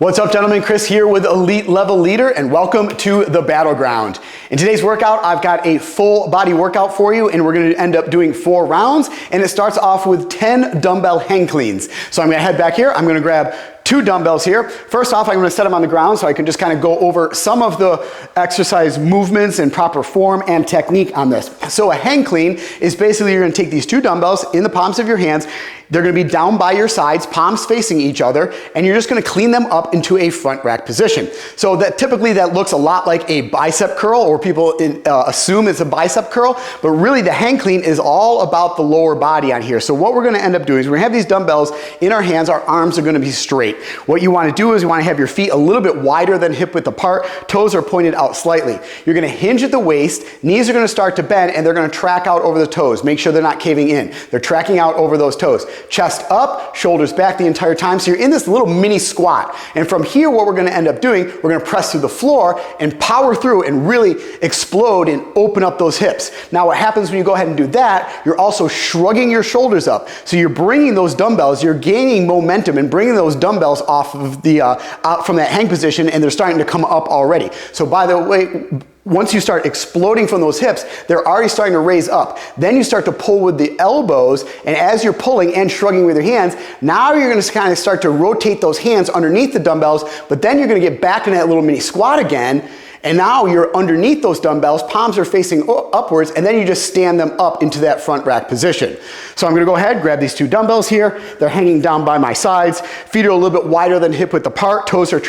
What's up, gentlemen? Chris here with Elite Level Leader, and welcome to the Battleground. In today's workout, I've got a full body workout for you, and we're going to end up doing 4 rounds, and it starts off with 10 dumbbell hang cleans. So I'm going to head back here. I'm going to grab 2 dumbbells here. First off, I'm going to set them on the ground so I can just kind of go over some of the exercise movements and proper form and technique on this. So a hang clean is basically you're going to take these 2 dumbbells in the palms of your hands. They're going to be down by your sides, palms facing each other, and you're just going to clean them up into a front rack position. So that typically that looks a lot like a bicep curl, or people assume it's a bicep curl, but really the hang clean is all about the lower body on here. So what we're going to end up doing is we're going to have these dumbbells in our hands. Our arms are going to be straight. What you want to do is you want to have your feet a little bit wider than hip width apart. Toes are pointed out slightly. You're going to hinge at the waist. Knees are going to start to bend, and they're going to track out over the toes. Make sure they're not caving in. They're tracking out over those toes. Chest up, shoulders back the entire time. So you're in this little mini squat. And from here, what we're going to end up doing, we're going to press through the floor and power through and really explode and open up those hips. Now what happens when you go ahead and do that, you're also shrugging your shoulders up. So you're bringing those dumbbells, you're gaining momentum and bringing those dumbbells off of the, out from that hang position, and they're starting to come up already. So by the way, once you start exploding from those hips, they're already starting to raise up. Then you start to pull with the elbows, and as you're pulling and shrugging with your hands, now you're going to kind of start to rotate those hands underneath the dumbbells, but then you're going to get back in that little mini squat again, and now you're underneath those dumbbells, palms are facing upwards, and then you just stand them up into that front rack position. So I'm going to go ahead, grab these 2 dumbbells here. They're hanging down by my sides. Feet are a little bit wider than hip width apart. Toes are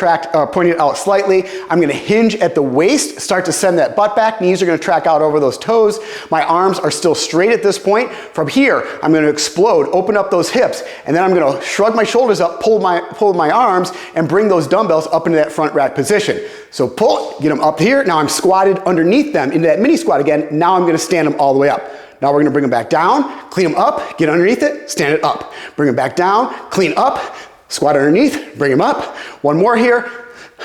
pointed out slightly. I'm going to hinge at the waist, start to send that butt back. Knees are going to track out over those toes. My arms are still straight at this point. From here, I'm going to explode, open up those hips, and then I'm going to shrug my shoulders up, pull my arms, and bring those dumbbells up into that front rack position. So pull, get them up here. Now I'm squatted underneath them into that mini squat again. Now I'm going to stand them all the way up. Now we're going to bring them back down, clean them up, get underneath it, stand it up. Bring them back down, clean up, squat underneath, bring them up. One more here,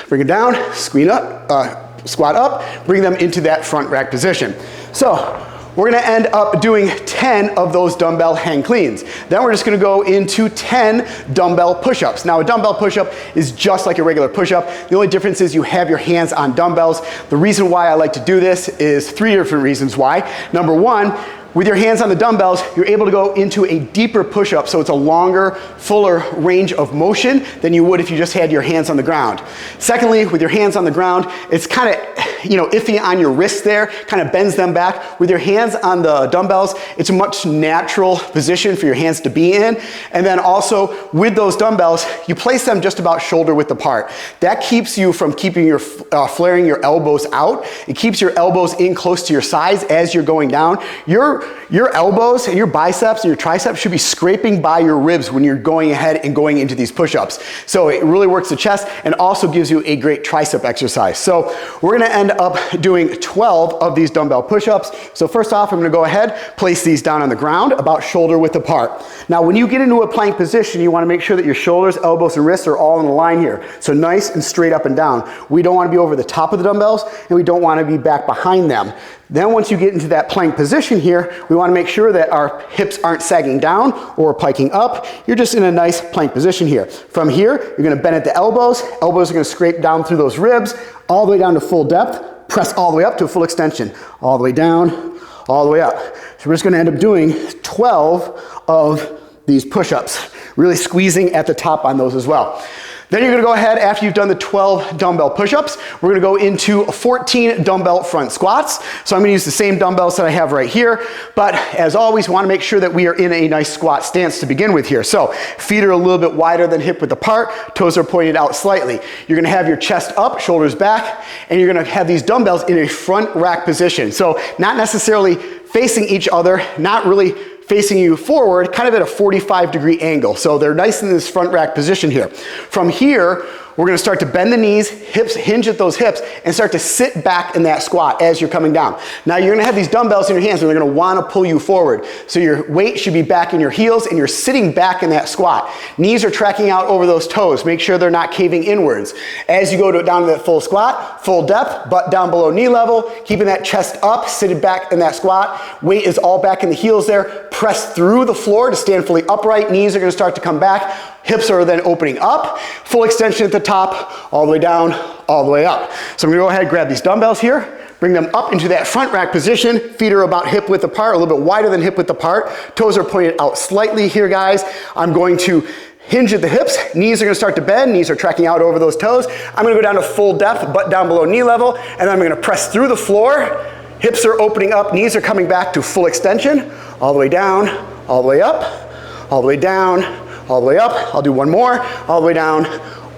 bring it down, squat up, bring them into that front rack position. So we're going to end up doing 10 of those dumbbell hang cleans. Then we're just going to go into 10 dumbbell push-ups. Now a dumbbell push-up is just like a regular push-up. The only difference is you have your hands on dumbbells. The reason why I like to do this is 3 different reasons why. Number 1, with your hands on the dumbbells, you're able to go into a deeper push-up, so it's a longer, fuller range of motion than you would if you just had your hands on the ground. Secondly, with your hands on the ground, it's kind of, iffy on your wrists there, kind of bends them back. With your hands on the dumbbells, it's a much natural position for your hands to be in. And then also, with those dumbbells, you place them just about shoulder width apart. That keeps you from flaring your elbows out. It keeps your elbows in close to your sides as you're going down. Your elbows and your biceps and your triceps should be scraping by your ribs when you're going ahead and going into these push-ups. So it really works the chest and also gives you a great tricep exercise. So we're going to end up doing 12 of these dumbbell push-ups. So first off, I'm going to go ahead, place these down on the ground about shoulder width apart. Now when you get into a plank position, you want to make sure that your shoulders, elbows, and wrists are all in the line here. So nice and straight up and down. We don't want to be over the top of the dumbbells, and we don't want to be back behind them. Then once you get into that plank position here, we want to make sure that our hips aren't sagging down or piking up. You're just in a nice plank position here. From here, you're going to bend at the elbows. Elbows are going to scrape down through those ribs, all the way down to full depth. Press all the way up to a full extension. All the way down, all the way up. So we're just going to end up doing 12 of these push-ups, really squeezing at the top on those as well. Then you're going to go ahead, after you've done the 12 dumbbell push-ups, we're going to go into 14 dumbbell front squats. So I'm going to use the same dumbbells that I have right here, but as always, we want to make sure that we are in a nice squat stance to begin with here. So feet are a little bit wider than hip width apart, toes are pointed out slightly. You're going to have your chest up, shoulders back, and you're going to have these dumbbells in a front rack position. So not necessarily facing each other, not really facing you forward, kind of at a 45-degree angle. So they're nice in this front rack position here. From here, we're going to start to bend the knees, hips, hinge at those hips, and start to sit back in that squat as you're coming down. Now you're going to have these dumbbells in your hands and they're going to want to pull you forward. So your weight should be back in your heels and you're sitting back in that squat. Knees are tracking out over those toes. Make sure they're not caving inwards. As you go down to that full squat, full depth, butt down below knee level, keeping that chest up, sitting back in that squat. Weight is all back in the heels there. Press through the floor to stand fully upright. Knees are going to start to come back. Hips are then opening up, full extension at the top, all the way down, all the way up. So I'm gonna go ahead and grab these dumbbells here, bring them up into that front rack position. Feet are about hip width apart, a little bit wider than hip width apart. Toes are pointed out slightly here, guys. I'm going to hinge at the hips, knees are gonna start to bend, knees are tracking out over those toes. I'm gonna go down to full depth, butt down below knee level, and then I'm gonna press through the floor. Hips are opening up, knees are coming back to full extension, all the way down, all the way up, all the way down, all the way up. I'll do one more, all the way down,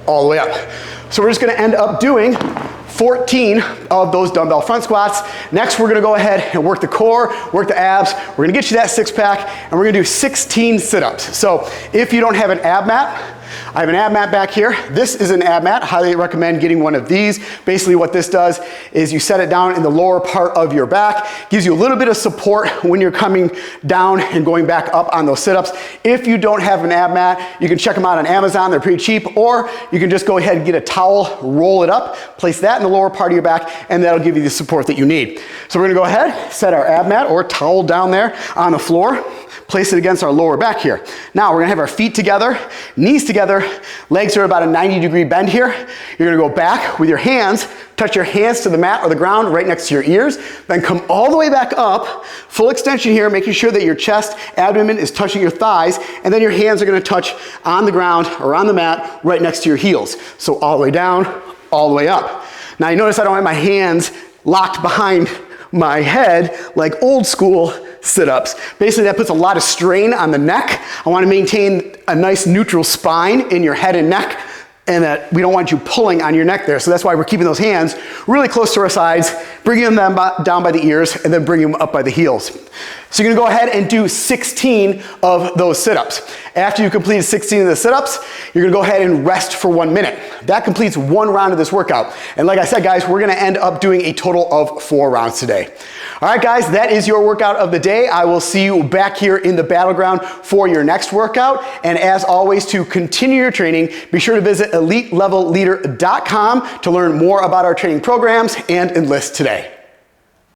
all the way up. So we're just gonna end up doing 14 of those dumbbell front squats. Next, we're gonna go ahead and work the core, work the abs. We're gonna get you that six pack, and we're gonna do 16 sit-ups. So if you don't have an ab mat, I have an ab mat back here. This is an ab mat. Highly recommend getting one of these. Basically what this does is you set it down in the lower part of your back, gives you a little bit of support when you're coming down and going back up on those sit-ups. If you don't have an ab mat, you can check them out on Amazon. They're pretty cheap, or you can just go ahead and get a towel, roll it up, place that in the lower part of your back, and that'll give you the support that you need. So we're gonna go ahead, set our ab mat or towel down there on the floor, place it against our lower back here. Now we're gonna have our feet together, knees together, legs are about a 90-degree bend here. You're gonna go back with your hands, touch your hands to the mat or the ground right next to your ears, then come all the way back up, full extension here, making sure that your chest, abdomen is touching your thighs, and then your hands are gonna touch on the ground or on the mat right next to your heels. So all the way down, all the way up. Now you notice I don't have my hands locked behind my head like old school sit-ups. Basically that puts a lot of strain on the neck. I want to maintain a nice neutral spine in your head and neck, and that we don't want you pulling on your neck there. So that's why we're keeping those hands really close to our sides, bringing them down by the ears, and then bringing them up by the heels. So you're gonna go ahead and do 16 of those sit-ups. After you complete 16 of the sit-ups, you're gonna go ahead and rest for 1 minute. That completes one round of this workout. And like I said, guys, we're gonna end up doing a total of 4 rounds today. All right, guys, that is your workout of the day. I will see you back here in the battleground for your next workout. And as always, to continue your training, be sure to visit EliteLevelLeader.com to learn more about our training programs and enlist today.